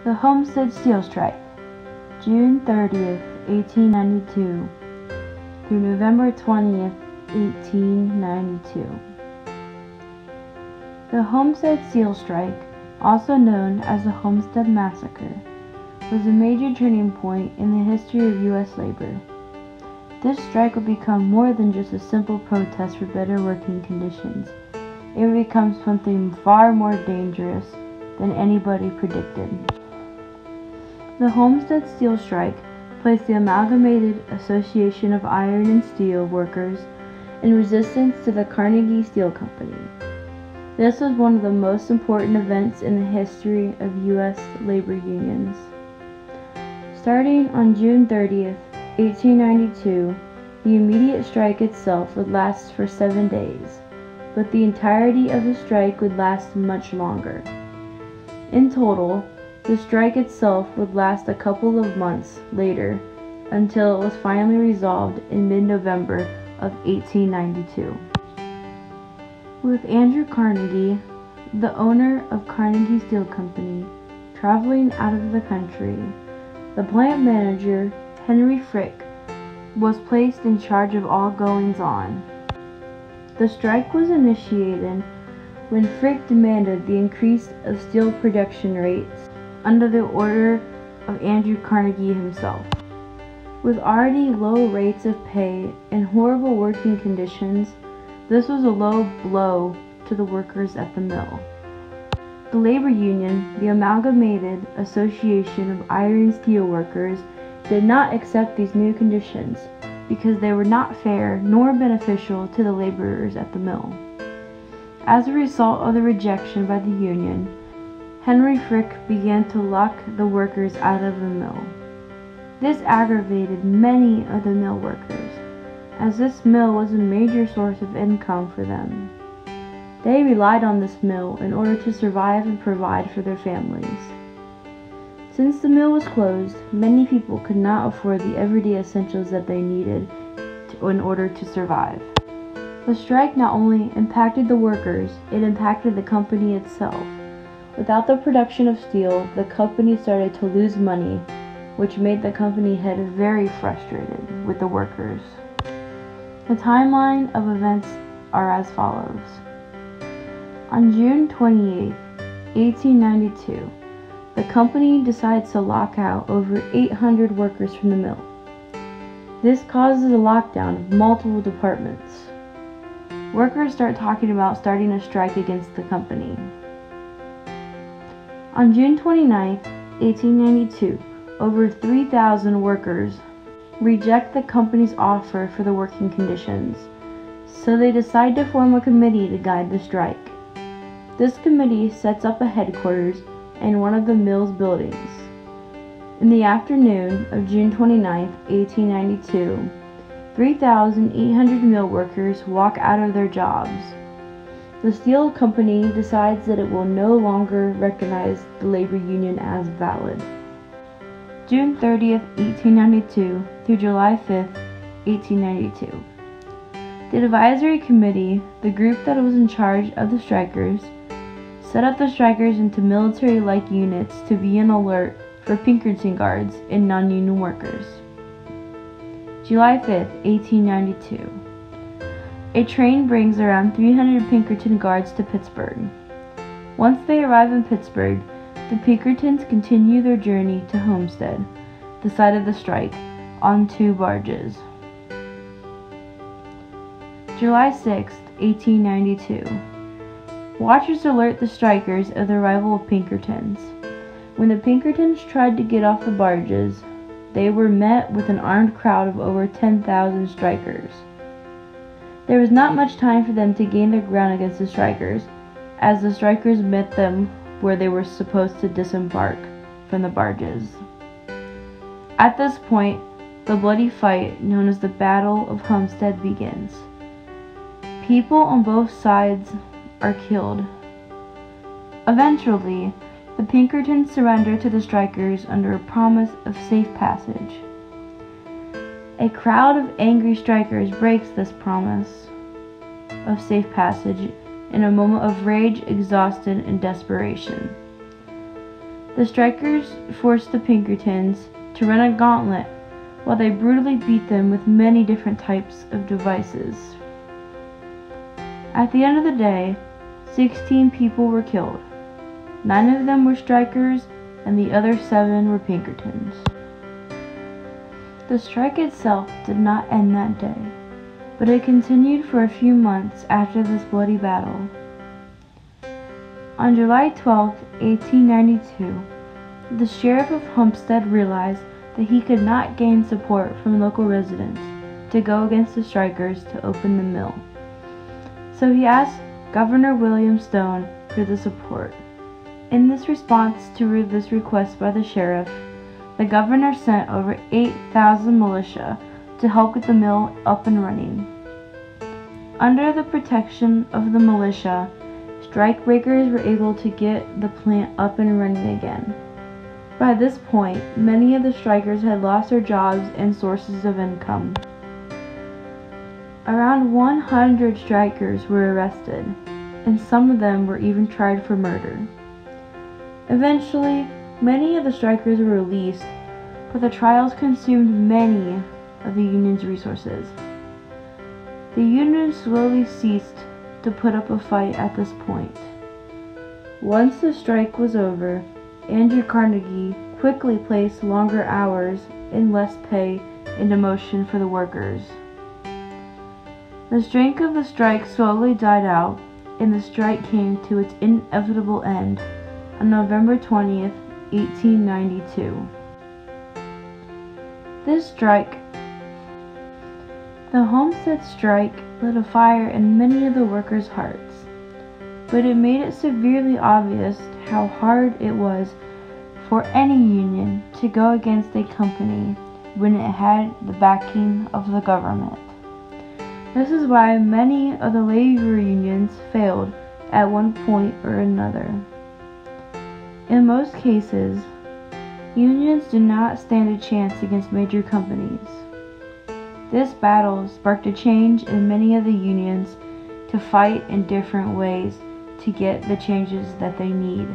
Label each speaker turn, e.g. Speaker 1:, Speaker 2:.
Speaker 1: The Homestead Steel Strike, June 30th, 1892 through November 20th, 1892. The Homestead Steel Strike, also known as the Homestead Massacre, was a major turning point in the history of U.S. labor. This strike would become more than just a simple protest for better working conditions. It would become something far more dangerous than anybody predicted. The Homestead Steel Strike placed the Amalgamated Association of Iron and Steel Workers in resistance to the Carnegie Steel Company. This was one of the most important events in the history of U.S. labor unions. Starting on June 30th, 1892, the immediate strike itself would last for 7 days, but the entirety of the strike would last much longer. In total, the strike itself would last a couple of months later until it was finally resolved in mid-November of 1892. With Andrew Carnegie, the owner of Carnegie Steel Company, traveling out of the country, the plant manager, Henry Frick, was placed in charge of all goings-on. The strike was initiated when Frick demanded the increase of steel production rates under the order of Andrew Carnegie himself. With already low rates of pay and horrible working conditions, this was a low blow to the workers at the mill. The labor union, the Amalgamated Association of Iron and Steel Workers, did not accept these new conditions because they were not fair nor beneficial to the laborers at the mill. As a result of the rejection by the union, Henry Frick began to lock the workers out of the mill. This aggravated many of the mill workers, as this mill was a major source of income for them. They relied on this mill in order to survive and provide for their families. Since the mill was closed, many people could not afford the everyday essentials that they needed in order to survive. The strike not only impacted the workers, it impacted the company itself. Without the production of steel, the company started to lose money, which made the company head very frustrated with the workers. The timeline of events are as follows. On June 28, 1892, the company decides to lock out over 800 workers from the mill. This causes a lockdown of multiple departments. Workers start talking about starting a strike against the company. On June 29, 1892, over 3,000 workers reject the company's offer for the working conditions, so they decide to form a committee to guide the strike. This committee sets up a headquarters in one of the mill's buildings. In the afternoon of June 29, 1892, 3,800 mill workers walk out of their jobs. The steel company decides that it will no longer recognize the labor union as valid. June 30th, 1892 through July 5th, 1892. The advisory committee, the group that was in charge of the strikers, set up the strikers into military-like units to be on alert for Pinkerton guards and non-union workers. July 5th, 1892. A train brings around 300 Pinkerton guards to Pittsburgh. Once they arrive in Pittsburgh, the Pinkertons continue their journey to Homestead, the site of the strike, on 2 barges. July 6, 1892. Watchers alert the strikers of the arrival of Pinkertons. When the Pinkertons tried to get off the barges, they were met with an armed crowd of over 10,000 strikers. There was not much time for them to gain their ground against the strikers, as the strikers met them where they were supposed to disembark from the barges. At this point, the bloody fight known as the Battle of Homestead begins. People on both sides are killed. Eventually, the Pinkertons surrender to the strikers under a promise of safe passage. A crowd of angry strikers breaks this promise of safe passage in a moment of rage, exhaustion, and desperation. The strikers forced the Pinkertons to run a gauntlet while they brutally beat them with many different types of devices. At the end of the day, 16 people were killed. 9 of them were strikers and the other 7 were Pinkertons. The strike itself did not end that day, but it continued for a few months after this bloody battle. On July 12, 1892, the sheriff of Homestead realized that he could not gain support from local residents to go against the strikers to open the mill. So he asked Governor William Stone for the support. In this response to this request by the sheriff, the governor sent over 8,000 militia to help get the mill up and running. Under the protection of the militia, strikebreakers were able to get the plant up and running again. By this point, many of the strikers had lost their jobs and sources of income. Around 100 strikers were arrested, and some of them were even tried for murder. Eventually, many of the strikers were released, but the trials consumed many of the Union's resources. The Union slowly ceased to put up a fight at this point. Once the strike was over, Andrew Carnegie quickly placed longer hours and less pay into motion for the workers. The strength of the strike slowly died out, and the strike came to its inevitable end on November 20th, 1892. This strike, the Homestead strike, lit a fire in many of the workers' hearts, but it made it severely obvious how hard it was for any union to go against a company when it had the backing of the government. This is why many of the labor unions failed at one point or another. In most cases, unions did not stand a chance against major companies. This battle sparked a change in many of the unions to fight in different ways to get the changes that they need.